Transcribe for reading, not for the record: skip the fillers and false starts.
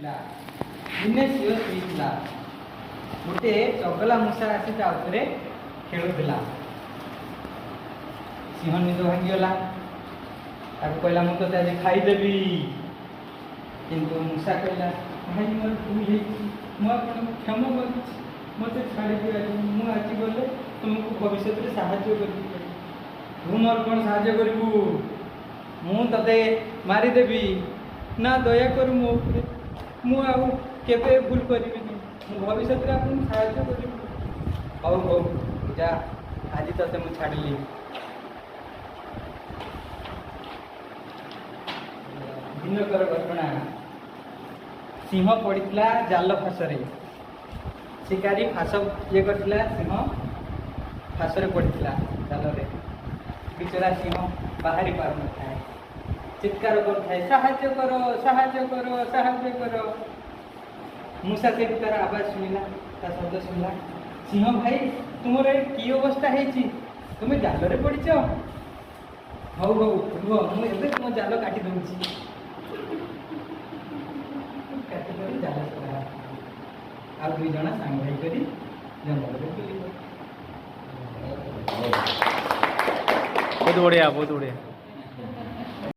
ଥିଲା ଦିନେ ସିଂହ ଶୋଇଥିଲା ଗୋଟେ ଚଗଲା ମୂଷା ଆସି ତା ଉପରେ ଖେଳୁଥିଲା। ସିଂହ ନିଦ ଭାଙ୍ଗିଗଲା, ତାକୁ କହିଲା ମୁଁ ତୋତେ ଆଜି ଖାଇଦେବି। କିନ୍ତୁ ମୂଷା କହିଲା ଭାଇ ମୋର ଭୁଲ ହେଇଛି, ମୁଁ ଆପଣଙ୍କୁ କ୍ଷମା କରୁଛି, ମୋତେ ଛାଡ଼ିଦିଅ ଆଜି। ମୁଁ ଆଜି ଗଲେ ତୁମକୁ ଭବିଷ୍ୟତରେ ସାହାଯ୍ୟ କରିବି। ତୁ ମୋର କ'ଣ ସାହାଯ୍ୟ କରିବୁ? ମୁଁ ତତେ ମାରିଦେବି। ନା ଦୟା କରୁ ମୋ ଉପରେ, ମୁଁ ଆଉ କେବେ ଭୁଲ କରିବିନି, ମୁଁ ଭବିଷ୍ୟତରେ ଆପଣଙ୍କୁ ସାହାଯ୍ୟ କରିବି। ହଉ ହଉ ଯା, ଆଜି ତତେ ମୁଁ ଛାଡ଼ିଲି। ଦିନକର ଘଟଣା। ସିଂହ ପଡ଼ିଥିଲା ଜାଲ ଫାଶରେ। ଶିକାରୀ ଫାଶ ଇଏ କରିଥିଲା, ସିଂହ ଫାଶରେ ପଡ଼ିଥିଲା ଜାଲରେ। ବିଚରା ସିଂହ ବାହାରି ପାରୁନଥାଏ, ଚିତ୍କାର କରୁଥାଏ ସାହାଯ୍ୟ କର, ସାହାଯ୍ୟ କର, ସାହାଯ୍ୟ କର। ମୂଷା ସେଇଠୁ ତାର ଆବାଜ ଶୁଣିଲା, ତା ଶବ୍ଦ ଶୁଣିଲା। ସିଂହ ଭାଇ ତୁମର ଏ କି ଅବସ୍ଥା ହେଇଛି? ତୁମେ ଜାଲରେ ପଡ଼ିଛ? ହଉ ହଉ ରୁହ, ମୁଁ ଏବେ ତୁମ ଜାଲ କାଟି ଦେଉଛି। କାଟିକରି ଜାଲ ଛଡ଼ା, ଆଉ ଦୁଇ ଜଣ ସାଙ୍ଗ ହେଇକରି ଜଙ୍ଗଲରେ ବୁଲିବ। ବହୁତ ବଢ଼ିଆ, ବହୁତ ବଢ଼ିଆ।